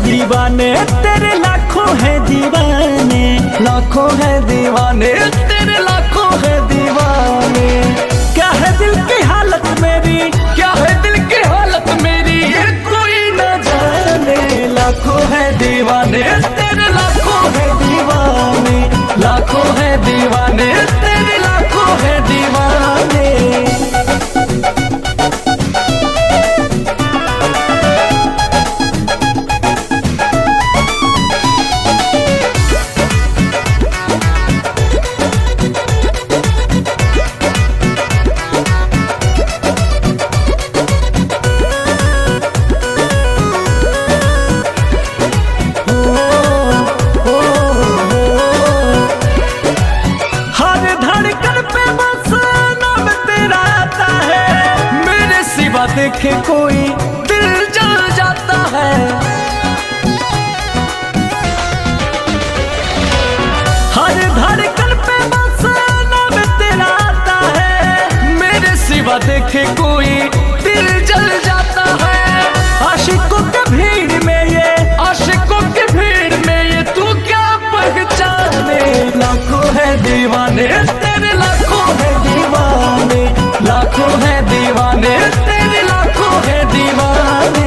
दीवाने तेरे लाखों है दीवाने, लाखों है दीवाने तेरे लाखों है दीवाने। क्या है दिल की हालत मेरी, क्या है दिल की हालत मेरी ये कोई न जाने। लाखों है दीवाने तेरे लाखों है दीवाने, लाखों है दीवाने तेरे लाखों है दीवाने। देखे कोई दिल जल जाता है। हर धड़कन पे बस नाम तेरा आता है, मेरे सिवा देखे कोई दिल जल जाता है। आशिकों की भीड़ में ये, आशिकों की भीड़ में ये तू क्या पहचाने। लाखों है दीवाने तेरे लाखों है दीवाने, लाखों है दीवाने तेरे लाखों है दीवाने।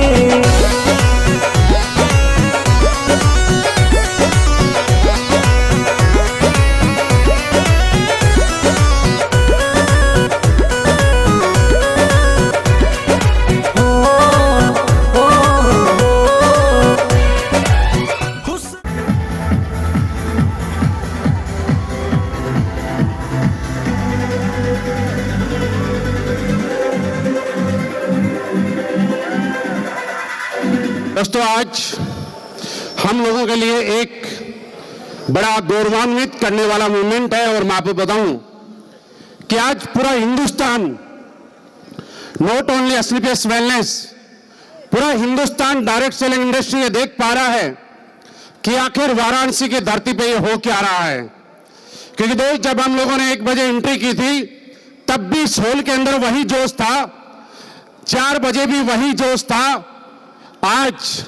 दोस्तों, आज हम लोगों के लिए एक बड़ा गौरवान्वित करने वाला मूवमेंट है और मैं आपको बताऊं कि आज पूरा हिंदुस्तान, नॉट ओनली एसलीपीएस वेलनेस, पूरा हिंदुस्तान डायरेक्ट सेलिंग इंडस्ट्री ये देख पा रहा है कि आखिर वाराणसी की धरती पे ये हो क्या रहा है। क्योंकि दोस्त, जब हम लोगों ने 1 बजे एंट्री की थी तब भी इस हॉल के अंदर वही जोश था, 4 बजे भी वही जोश था। आज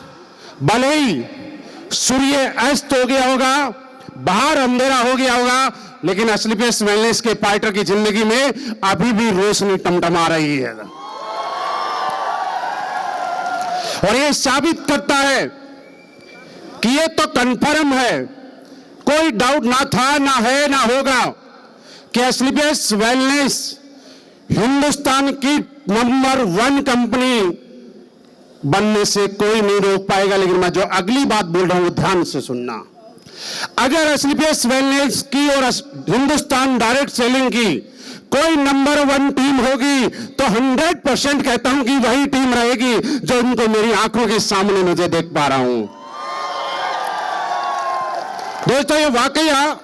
भले ही सूर्य अस्त हो गया होगा, बाहर अंधेरा हो गया होगा, लेकिन एसलीपीएस वेलनेस के फाइटर की जिंदगी में अभी भी रोशनी टमटमा रही है। और ये साबित करता है कि ये तो कंफर्म है, कोई डाउट ना था, ना है, ना होगा कि एसलीपीएस वेलनेस हिंदुस्तान की नंबर 1 कंपनी बनने से कोई नहीं रोक पाएगा। लेकिन मैं जो अगली बात बोल रहा हूं ध्यान से सुनना। अगर एसलीपीएस वेलनेस की और हिंदुस्तान डायरेक्ट सेलिंग की कोई नंबर 1 टीम होगी तो 100% कहता हूं कि वही टीम रहेगी जो इनको मेरी आंखों के सामने मुझे देख पा रहा हूं। दोस्तों, ये वाकया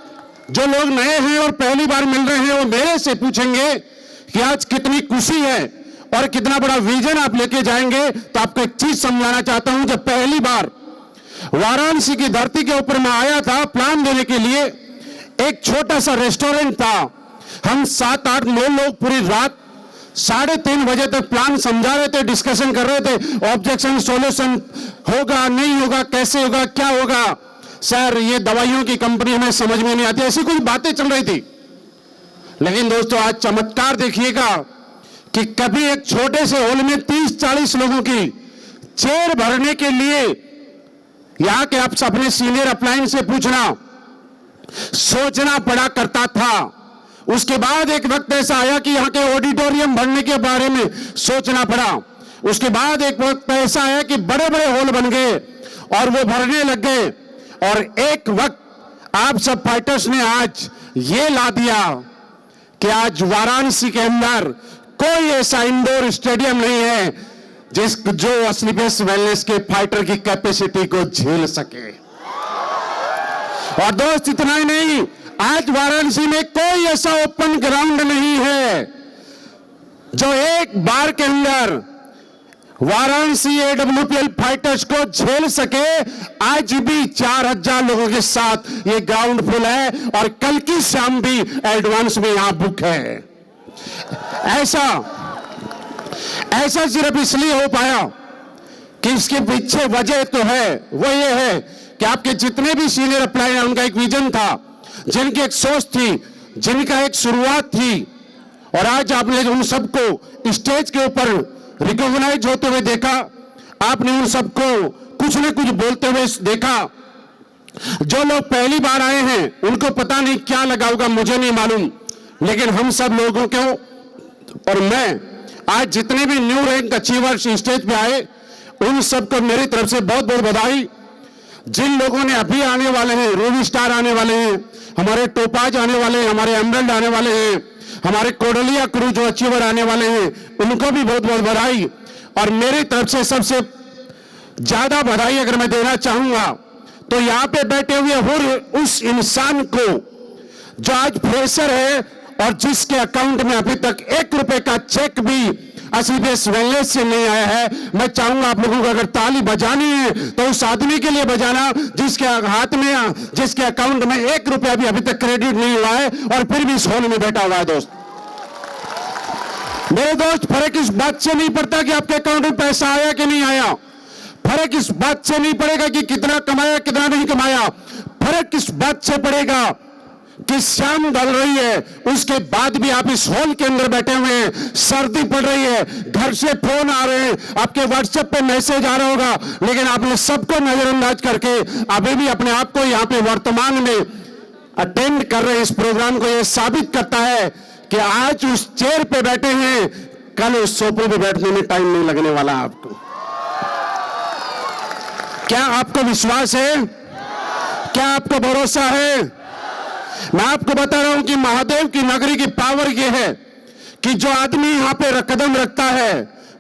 जो लोग नए हैं और पहली बार मिल रहे हैं वो मेरे से पूछेंगे कि आज कितनी खुशी है और कितना बड़ा विजन आप लेके जाएंगे। तो आपको एक चीज समझाना चाहता हूं, जब पहली बार वाराणसी की धरती के ऊपर मैं आया था प्लान देने के लिए, एक छोटा सा रेस्टोरेंट था। हम 7, 8, 9 लोग पूरी रात 3:30 बजे तक प्लान समझा रहे थे, डिस्कशन कर रहे थे, ऑब्जेक्शन सॉल्यूशन होगा नहीं होगा, कैसे होगा, क्या होगा। सर, ये दवाइयों की कंपनी हमें समझ में नहीं आती, ऐसी कुछ बातें चल रही थी। लेकिन दोस्तों, आज चमत्कार देखिएगा कि कभी एक छोटे से हॉल में 30-40 लोगों की चेयर भरने के लिए यहां के आप अपने सीनियर अप्लायंस से पूछना, सोचना पड़ा करता था। उसके बाद एक वक्त ऐसा आया कि यहां के ऑडिटोरियम भरने के बारे में सोचना पड़ा। उसके बाद एक वक्त ऐसा आया कि बड़े बड़े हॉल बन गए और वो भरने लग गए। और एक वक्त आप सब फाइटर्स ने आज ये ला दिया कि आज वाराणसी के अंदर कोई ऐसा इंडोर स्टेडियम नहीं है जो एसलीपीएस वेलनेस के फाइटर की कैपेसिटी को झेल सके। और दोस्त, इतना ही नहीं, आज वाराणसी में कोई ऐसा ओपन ग्राउंड नहीं है जो एक बार के अंदर वाराणसी एडब्ल्यूपीएल फाइटर्स को झेल सके। आज भी 4000 लोगों के साथ ये ग्राउंड फुल है और कल की शाम भी एडवांस में यहां बुक है। ऐसा सिर्फ इसलिए हो पाया कि इसके पीछे वजह तो है, वो ये है कि आपके जितने भी सीनियर अप्लाई हैं उनका एक विजन था, जिनकी एक सोच थी, जिनका एक शुरुआत थी, और आज आपने उन सबको स्टेज के ऊपर रिकॉग्नाइज होते हुए देखा। आपने उन सबको कुछ न कुछ बोलते हुए देखा। जो लोग पहली बार आए हैं उनको पता नहीं क्या लगा होगा, मुझे नहीं मालूम, लेकिन हम सब लोगों को और मैं आज जितने भी न्यू रैंक अचीवर्स स्टेज पे आए उन सबको मेरी तरफ से बहुत बहुत बधाई। जिन लोगों ने अभी आने वाले हैं, रूबी स्टार आने वाले हैं, हमारे टोपाज आने वाले हैं, हमारे एमरल्ड आने वाले हैं, हमारे कोडलिया क्रू जो अचीवर आने वाले हैं, उनको भी बहुत बहुत बधाई। और मेरी तरफ से सबसे ज्यादा बधाई अगर मैं देना चाहूंगा तो यहाँ पे बैठे हुए हर उस इंसान को जो आज फ्रेशर है और जिसके अकाउंट में अभी तक 1 रुपए का चेक भी एसईबीएस वेलनेस से नहीं आया है। मैं चाहूंगा आप लोगों को अगर ताली बजानी है तो उस आदमी के लिए बजाना जिसके हाथ में, जिसके अकाउंट में 1 रुपया भी अभी तक क्रेडिट नहीं हुआ है और फिर भी इस हॉल में बैठा हुआ है। दोस्त, मेरे दोस्त, फर्क इस बात से नहीं पड़ता कि आपके अकाउंट में पैसा आया कि नहीं आया, फर्क इस बात से नहीं पड़ेगा कि कितना कमाया कितना नहीं कमाया, फर्क इस बात से पड़ेगा कि शाम ढल रही है उसके बाद भी आप इस हॉल के अंदर बैठे हुए हैं, सर्दी पड़ रही है, घर से फोन आ रहे हैं, आपके व्हाट्सएप पे मैसेज आ रहा होगा, लेकिन आपने सबको नजरअंदाज करके अभी भी अपने आप को यहाँ पे वर्तमान में अटेंड कर रहे हैं इस प्रोग्राम को। यह साबित करता है कि आज उस चेयर पे बैठे हैं, कल उस सोफे पे बैठने में टाइम नहीं लगने वाला आपको। क्या आपको विश्वास है? क्या आपको भरोसा है? मैं आपको बता रहा हूं कि महादेव की नगरी की पावर यह है कि जो आदमी यहां पे कदम रखता है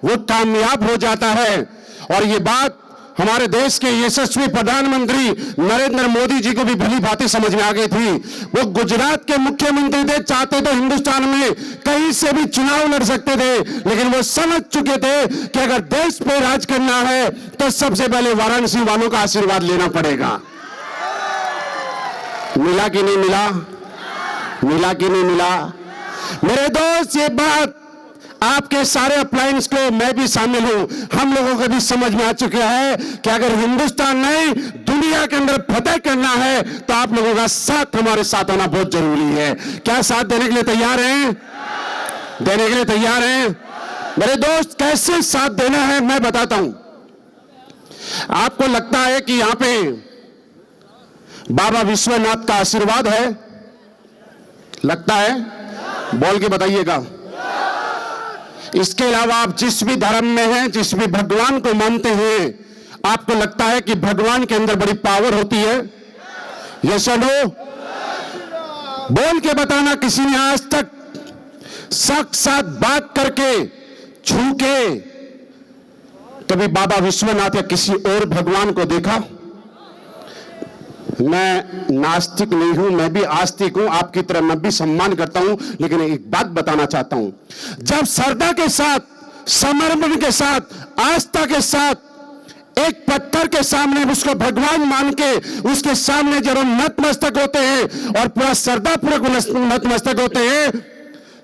वो कामयाब हो जाता है। और ये बात हमारे देश के यशस्वी प्रधानमंत्री नरेंद्र मोदी जी को भी भली भांति समझ में आ गई थी। वो गुजरात के मुख्यमंत्री थे, चाहते तो हिंदुस्तान में कहीं से भी चुनाव लड़ सकते थे, लेकिन वो समझ चुके थे कि अगर देश पे राज करना है तो सबसे पहले वाराणसी वालों का आशीर्वाद लेना पड़ेगा। मिला कि नहीं मिला? मिला कि नहीं मिला? मेरे दोस्त, ये बात आपके सारे अप्लायंस को मैं भी शामिल हूं, हम लोगों को भी समझ में आ चुका है कि अगर हिंदुस्तान नहीं दुनिया के अंदर फतेह करना है तो आप लोगों का साथ हमारे साथ होना बहुत जरूरी है। क्या साथ देने के लिए तैयार हैं? देने के लिए तैयार हैं? मेरे दोस्त, कैसे साथ देना है मैं बताता हूं। आपको लगता है कि यहां पे बाबा विश्वनाथ का आशीर्वाद है? लगता है? बोल के बताइएगा। इसके अलावा आप जिस भी धर्म में हैं, जिस भी भगवान को मानते हैं, आपको लगता है कि भगवान के अंदर बड़ी पावर होती है? यस और नो? बोल के बताना, किसी ने आज तक साक्षात बात करके, छू के कभी बाबा विश्वनाथ या किसी और भगवान को देखा? मैं नास्तिक नहीं हूं, मैं भी आस्तिक हूं, आपकी तरह मैं भी सम्मान करता हूं, लेकिन एक बात बताना चाहता हूं, जब श्रद्धा के साथ, समर्पण के साथ, आस्था के साथ एक पत्थर के सामने उसको भगवान मान के उसके सामने जब हम नतमस्तक होते हैं और पूरा श्रद्धापूर्वक नतमस्तक होते हैं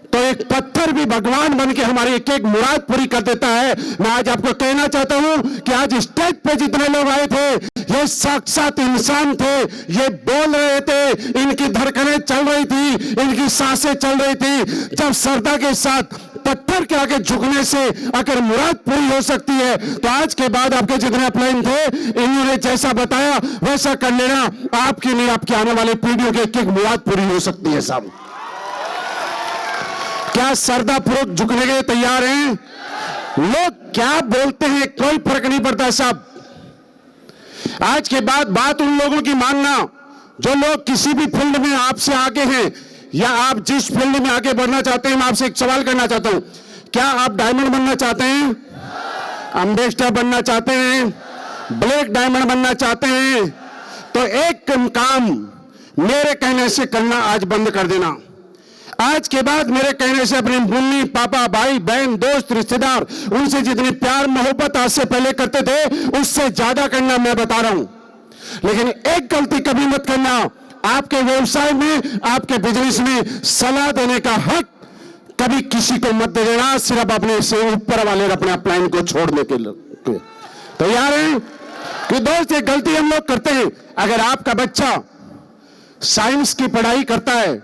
तो एक पत्थर भी भगवान बन के हमारी एक एक मुराद पूरी कर देता है। मैं आज आपको कहना चाहता हूं कि आज स्टेज पे जितने लोग आए थे ये साक्षात इंसान थे, ये बोल रहे थे, इनकी धड़कनें चल रही थी, इनकी सांसें चल रही थी। जब श्रद्धा के साथ पत्थर के आगे झुकने से अगर मुराद पूरी हो सकती है तो आज के बाद आपके जितने अप्लाइन थे इन्होंने जैसा बताया वैसा कर लेना, आपकी नहीं आपकी आने वाली पीढ़ियों की एक एक मुराद पूरी हो सकती है। साहब, क्या श्रद्धापूर्वक झुकने के लिए तैयार हैं? लोग क्या बोलते हैं कोई फर्क नहीं पड़ता साहब। आज के बाद बात उन लोगों की मानना जो लोग किसी भी फील्ड में आपसे आगे हैं या आप जिस फील्ड में आगे बढ़ना चाहते हैं। मैं आपसे एक सवाल करना चाहता हूं, क्या आप डायमंड बनना चाहते हैं? एम्बेसडर बनना चाहते हैं? ब्लैक डायमंड बनना चाहते हैं? तो एक काम मेरे कहने से करना आज बंद कर देना। आज के बाद मेरे कहने से अपने मम्मी पापा भाई बहन दोस्त रिश्तेदार उनसे जितनी प्यार मोहब्बत आज से पहले करते थे उससे ज्यादा करना मैं बता रहा हूं। लेकिन एक गलती कभी मत करना, आपके व्यवसाय में आपके बिजनेस में सलाह देने का हक कभी किसी को मत दे देना, सिर्फ अपने से ऊपर वाले अपने अप्लाइन को छोड़ने के लिए। तैयार हैं? कि दोस्त ये गलती हम लोग करते हैं। अगर आपका बच्चा साइंस की पढ़ाई करता है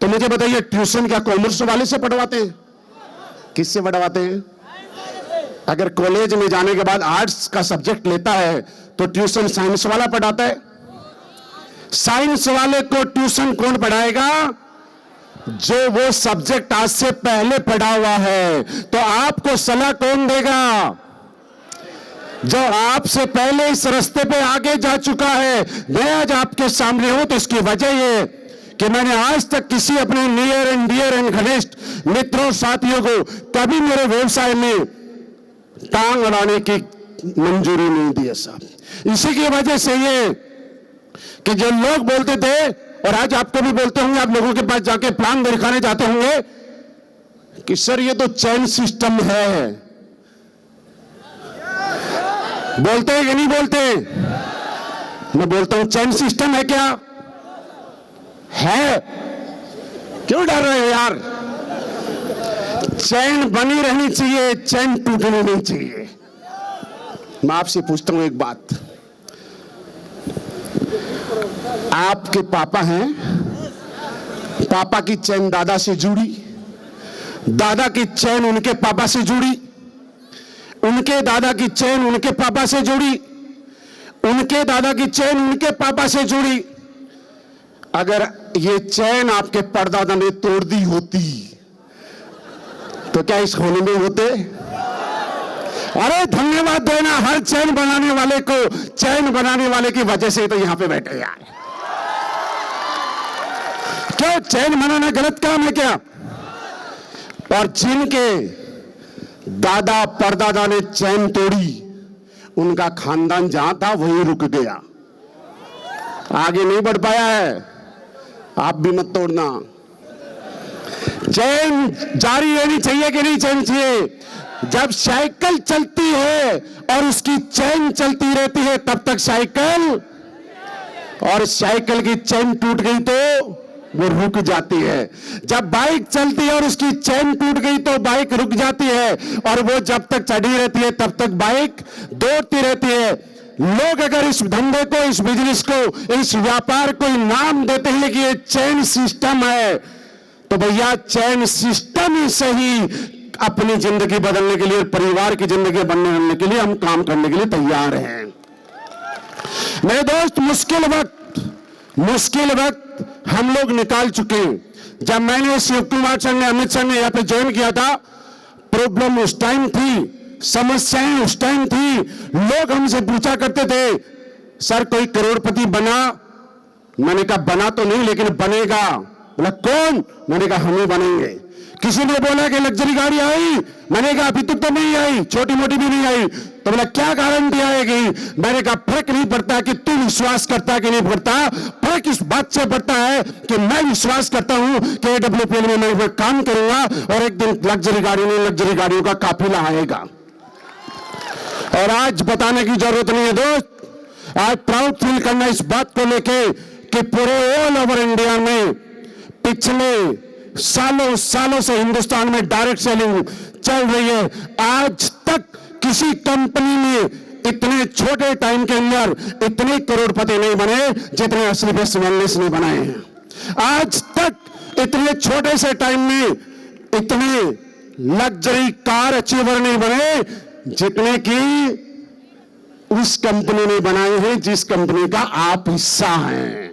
तो मुझे बताइए, ट्यूशन क्या कॉमर्स वाले से पढ़वाते हैं? किससे पढ़वाते हैं? अगर कॉलेज में जाने के बाद आर्ट्स का सब्जेक्ट लेता है तो ट्यूशन साइंस वाला पढ़ाता है। साइंस वाले को ट्यूशन कौन पढ़ाएगा? जो वो सब्जेक्ट आज से पहले पढ़ा हुआ है। तो आपको सलाह कौन देगा? जो आपसे पहले इस रास्ते पे आगे जा चुका है। मैं आज आपके सामने हूं तो इसकी वजह ये कि मैंने आज तक किसी अपने नियर एंड डियर एंड घनिष्ठ मित्रों साथियों को कभी मेरे व्यवसाय में टांग अड़ाने की मंजूरी नहीं दी है साहब। इसी की वजह से ये कि जो लोग बोलते थे और आज आपको भी बोलते होंगे, आप लोगों के पास जाके प्लान दिखाने जाते होंगे कि सर ये तो चैन सिस्टम है। बोलते हैं कि नहीं बोलते? मैं बोलता हूं चैन सिस्टम है क्या? है। क्यों डर रहे हो यार? चैन बनी रहनी चाहिए, चैन टूटनी नहीं चाहिए। मैं आपसे पूछता हूं एक बात, आपके पापा हैं, पापा की चैन दादा से जुड़ी, दादा की चैन उनके पापा से जुड़ी, उनके दादा की चैन उनके पापा से जुड़ी, उनके दादा की चैन उनके पापा से जुड़ी। अगर ये चैन आपके परदादा ने तोड़ दी होती तो क्या इस होने में होते? अरे धन्यवाद देना हर चैन बनाने वाले को, चैन बनाने वाले की वजह से तो यहां पे बैठे यार। क्यों चैन बनाना गलत काम है क्या? और जिनके दादा परदादा ने चैन तोड़ी, उनका खानदान जहां था वहीं रुक गया, आगे नहीं बढ़ पाया है। आप भी मत तोड़ना। चैन जारी रहनी चाहिए कि नहीं चैन चाहिए? जब साइकिल चलती है और उसकी चैन चलती रहती है तब तक साइकिल, और साइकिल की चैन टूट गई तो वो रुक जाती है। जब बाइक चलती है और उसकी चैन टूट गई तो बाइक रुक जाती है, और वो जब तक चढ़ी रहती है तब तक बाइक दौड़ती रहती है। लोग अगर इस धंधे को, इस बिजनेस को, इस व्यापार को नाम देते हैं कि ये चैन सिस्टम है, तो भैया चैन सिस्टम ही सही अपनी जिंदगी बदलने के लिए, परिवार की जिंदगी बनने के लिए हम काम करने के लिए तैयार हैं। मेरे दोस्त, मुश्किल वक्त हम लोग निकाल चुके हैं। जब मैंने शिव कुमार सर ने, अमित सर ने यहाँ पे ज्वाइन किया था, प्रॉब्लम उस टाइम थी, समस्याएं उस टाइम थी। लोग हमसे पूछा करते थे, सर कोई करोड़पति बना? मैंने कहा बना तो नहीं लेकिन बनेगा। बोला कौन? मैंने कहा हम ही बनेंगे। किसी ने बोला कि लग्जरी गाड़ी आई? मैंने कहा अभी तक तो नहीं आई, छोटी मोटी भी नहीं आई। तो बोला क्या गारंटी आएगी? मैंने कहा फर्क नहीं पड़ता कि तू विश्वास करता है कि नहीं करता, फर्क इस बात से पड़ता है कि मैं विश्वास करता हूं कि AWPL में मैं काम करूंगा और एक दिन लग्जरी गाड़ी में लग्जरी गाड़ियों का काफिला आएगा। और आज बताने की जरूरत नहीं है दोस्त, आज प्राउड फील करना इस बात को लेके कि पूरे ऑल ओवर इंडिया में पिछले सालों से हिंदुस्तान में डायरेक्ट सेलिंग चल रही है। आज तक किसी कंपनी में इतने छोटे टाइम के अंदर इतने करोड़पति नहीं बने जितने असली बेस्ट वेलनेस ने बनाए हैं। आज तक इतने छोटे से टाइम में इतने लग्जरी कार अचीवर नहीं बने जितने की उस कंपनी ने बनाए हैं जिस कंपनी का आप हिस्सा हैं।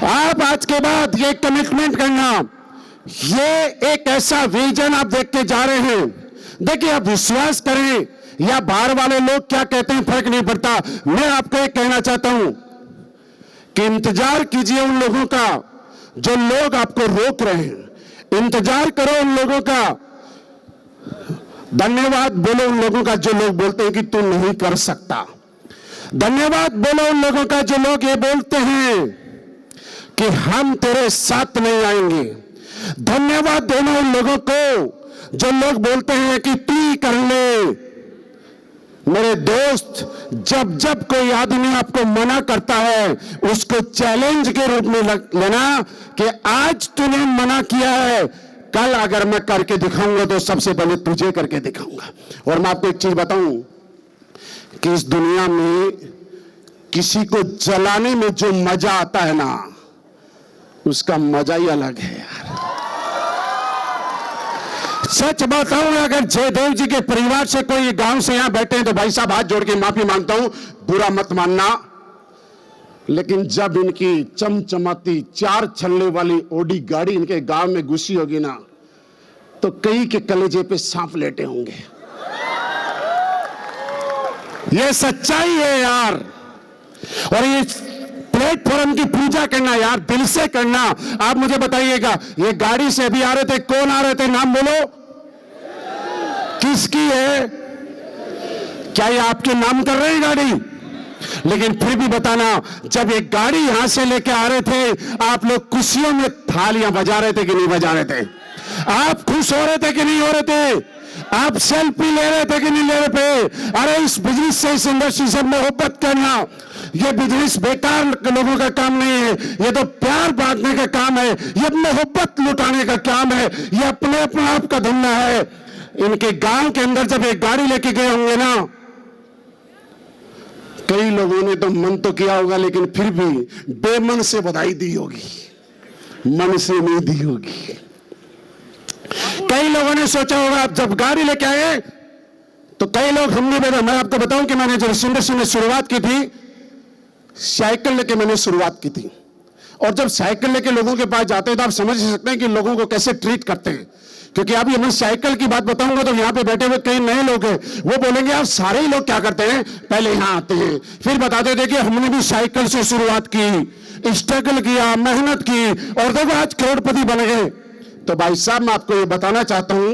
आप आज के बाद ये कमिटमेंट करना, ये एक ऐसा विजन आप देख के जा रहे हैं। देखिए, आप विश्वास करें या बाहर वाले लोग क्या कहते हैं फर्क नहीं पड़ता। मैं आपको एक कहना चाहता हूं कि इंतजार कीजिए उन लोगों का जो लोग आपको रोक रहे हैं। इंतजार करो उन लोगों का, धन्यवाद बोलो उन लोगों का जो लोग बोलते हैं कि तू नहीं कर सकता। धन्यवाद बोलो उन लोगों का जो लोग ये बोलते हैं कि हम तेरे साथ नहीं आएंगे। धन्यवाद देना उन लोगों को जो लोग बोलते हैं कि तू ही कर ले। मेरे दोस्त, जब जब कोई आदमी आपको मना करता है उसको चैलेंज के रूप में लेना कि आज तूने मना किया है, कल अगर मैं करके दिखाऊंगा तो सबसे पहले तुझे करके दिखाऊंगा। और मैं आपको एक चीज बताऊं कि इस दुनिया में किसी को जलाने में जो मजा आता है ना, उसका मजा ही अलग है यार। सच बताऊं, अगर जयदेव जी के परिवार से कोई गांव से यहां बैठे हैं तो भाई साहब हाथ जोड़ के माफी मांगता हूं, बुरा मत मानना। लेकिन जब इनकी चमचमाती 4 छल्ले वाली ओडी गाड़ी इनके गांव में घुसी होगी ना, तो कई के कलेजे पे सांप लेटे होंगे। ये सच्चाई है यार। और ये प्लेटफॉर्म की पूजा करना यार, दिल से करना। आप मुझे बताइएगा, ये गाड़ी से अभी आ रहे थे, कौन आ रहे थे? नाम बोलो, किसकी है? क्या ये आपके नाम कर रहे हैं गाड़ी? लेकिन फिर भी बताना, जब एक गाड़ी यहां से लेके आ रहे थे, आप लोग खुशियों में थालियां बजा रहे थे कि नहीं बजा रहे थे? आप खुश हो रहे थे कि नहीं हो रहे थे? आप सेल्फी ले रहे थे कि नहीं ले रहे थे? अरे इस बिजनेस से, इस इंडस्ट्री से मोहब्बत करना, ये बिजनेस बेकार लोगों का काम नहीं है, ये तो प्यार बांटने का काम है, ये मोहब्बत लुटाने का काम है, ये अपने अपने आप का धंधा है। इनके गांव के अंदर जब एक गाड़ी लेके गए होंगे ना, कई लोगों ने तो मन तो किया होगा, लेकिन फिर भी बेमन से बधाई दी होगी, मन से नहीं दी होगी। कई लोगों ने सोचा होगा, आप जब गाड़ी लेके आए तो कई लोग हमने, मैं आपको बताऊं कि मैंने जब इंडस्ट्री में शुरुआत की थी, साइकिल लेके मैंने शुरुआत की थी। और जब साइकिल लेके लोगों के पास जाते हैं तो आप समझ सकते हैं कि लोगों को कैसे ट्रीट करते हैं। क्योंकि अभी मैं साइकिल की बात बताऊंगा तो यहाँ पे बैठे हुए कई नए लोग हैं, वो बोलेंगे यार सारे ही लोग क्या करते हैं, पहले यहाँ आते हैं, फिर बताते थे कि हमने भी साइकिल से शुरुआत की, स्ट्रगल किया, मेहनत की, और देखो आज करोड़पति बन गए। तो भाई साहब, मैं आपको ये बताना चाहता हूं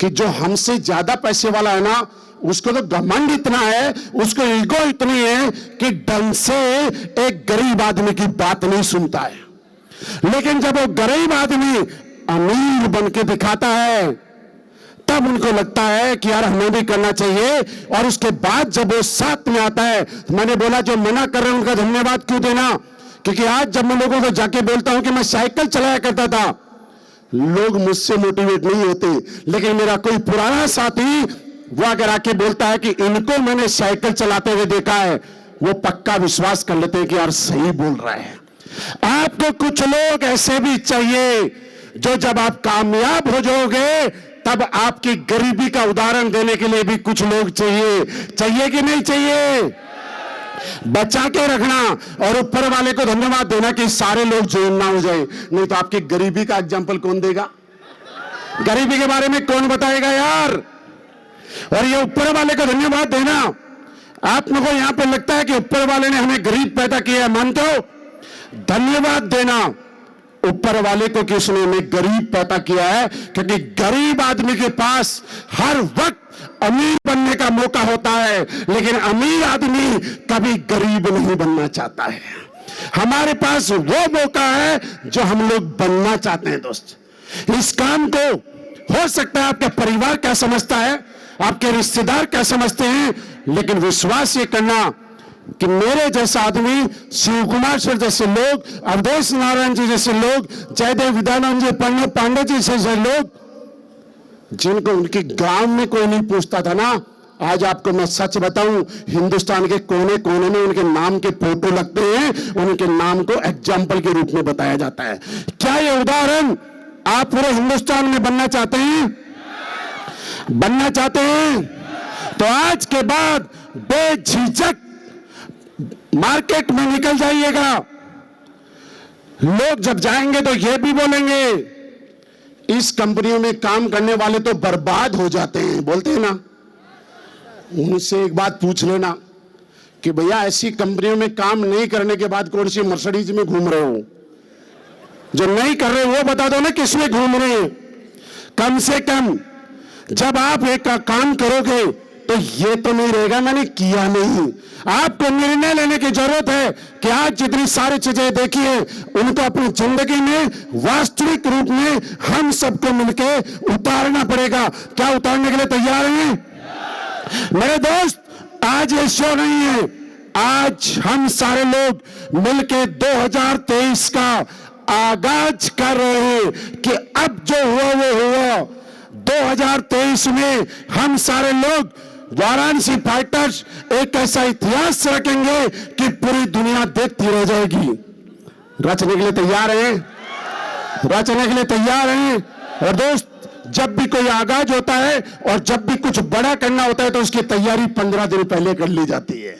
कि जो हमसे ज्यादा पैसे वाला है ना, उसको तो घमंड इतना है, उसको ईगो इतनी है कि ढंग से एक गरीब आदमी की बात नहीं सुनता है। लेकिन जब वो गरीब आदमी अमीर बन के दिखाता है, तब उनको लगता है कि यार हमें भी करना चाहिए। और उसके बाद जब वो साथ में आता है, तो मैंने बोला जो मना कर रहे हैं उनका धन्यवाद क्यों देना। क्योंकि आज जब मैं लोगों को जाके बोलता हूं कि मैं साइकिल चलाया करता था, लोग मुझसे मोटिवेट नहीं होते, लेकिन मेरा कोई पुराना साथी वो अगर आके बोलता है कि इनको मैंने साइकिल चलाते हुए देखा है, वो पक्का विश्वास कर लेते हैं कि यार सही बोल रहा है। आपको कुछ लोग ऐसे भी चाहिए जो जब आप कामयाब हो जाओगे तब आपकी गरीबी का उदाहरण देने के लिए भी कुछ लोग चाहिए। चाहिए कि नहीं चाहिए? बचा के रखना और ऊपर वाले को धन्यवाद देना कि सारे लोग जोइन ना हो जाए, नहीं तो आपकी गरीबी का एग्जाम्पल कौन देगा? गरीबी के बारे में कौन बताएगा यार? और ये ऊपर वाले को धन्यवाद देना, आप लोगों को यहां पे लगता है कि ऊपर वाले ने हमें गरीब पैदा किया है, मानते हो? धन्यवाद देना ऊपर वाले को कि उसने हमें गरीब पैदा किया है, क्योंकि गरीब आदमी के पास हर वक्त अमीर बनने का मौका होता है, लेकिन अमीर आदमी कभी गरीब नहीं बनना चाहता है। हमारे पास वो मौका है जो हम लोग बनना चाहते हैं। दोस्त, इस काम को हो सकता है आपका परिवार क्या समझता है, आपके रिश्तेदार क्या समझते हैं, लेकिन विश्वास ये करना कि मेरे जैसा आदमी, शिव कुमार सर जैसे लोग, अवधेश नारायण जी जैसे लोग, जयदेव विद्यानंद जी, प्रणव पांडे जी जैसे लोग, जिनको उनके गांव में कोई नहीं पूछता था ना, आज आपको मैं सच बताऊं, हिंदुस्तान के कोने कोने में उनके नाम के फोटो लगते हैं, उनके नाम को एग्जाम्पल के रूप में बताया जाता है। क्या ये उदाहरण आप पूरे हिंदुस्तान में बनना चाहते हैं? बनना चाहते हैं? तो आज के बाद बेझिझक मार्केट में निकल जाइएगा। लोग जब जाएंगे तो ये भी बोलेंगे, इस कंपनियों में काम करने वाले तो बर्बाद हो जाते हैं, बोलते हैं ना। उनसे एक बात पूछ लेना कि भैया ऐसी कंपनियों में काम नहीं करने के बाद कौन सी मर्सिडीज में घूम रहे हो? जो नहीं कर रहे वो बता दो ना किस में घूम रहे हैं। कम से कम जब आप एक काम करोगे तो ये तो नहीं रहेगा मैंने किया नहीं। आपको निर्णय लेने की जरूरत है कि आज जितनी सारी चीजें देखी है उनको अपनी जिंदगी में वास्तविक रूप में हम सबको मिलकर उतारना पड़ेगा। क्या उतारने के लिए तैयार हैं मेरे दोस्त? आज ये शो नहीं है, आज हम सारे लोग मिलकर 2023 का आगाज कर रहे हैं कि अब जो हुआ वो हुआ। 2023 में हम सारे लोग वाराणसी फाइटर्स एक ऐसा इतिहास रखेंगे कि पूरी दुनिया देखती रह जाएगी। रचने के लिए तैयार हैं? रचने के लिए तैयार हैं? और दोस्त, जब भी कोई आगाज होता है और जब भी कुछ बड़ा करना होता है तो उसकी तैयारी 15 दिन पहले कर ली जाती है।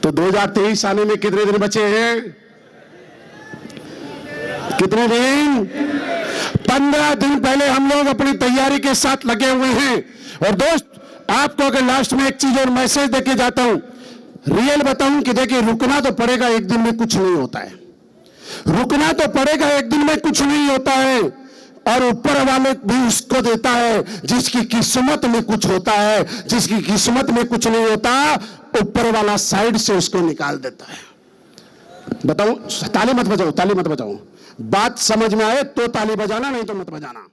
तो 2023 आने में कितने दिन बचे हैं? कितने दिन? 15 दिन पहले हम लोग अपनी तैयारी के साथ लगे हुए हैं। और दोस्त, आपको अगर लास्ट में एक चीज और मैसेज देके जाता हूं, रियल बताऊं कि देखिए, रुकना तो पड़ेगा, एक दिन में कुछ नहीं होता है। रुकना तो पड़ेगा, एक दिन में कुछ नहीं होता है। और ऊपर वाले भी उसको देता है जिसकी किस्मत में कुछ होता है। जिसकी किस्मत में कुछ नहीं होता, ऊपर वाला साइड से उसको निकाल देता है। बताऊं? ताली मत बजाओ, ताली मत बजाओ। बात समझ में आए तो ताली बजाना, नहीं तो मत बजाना।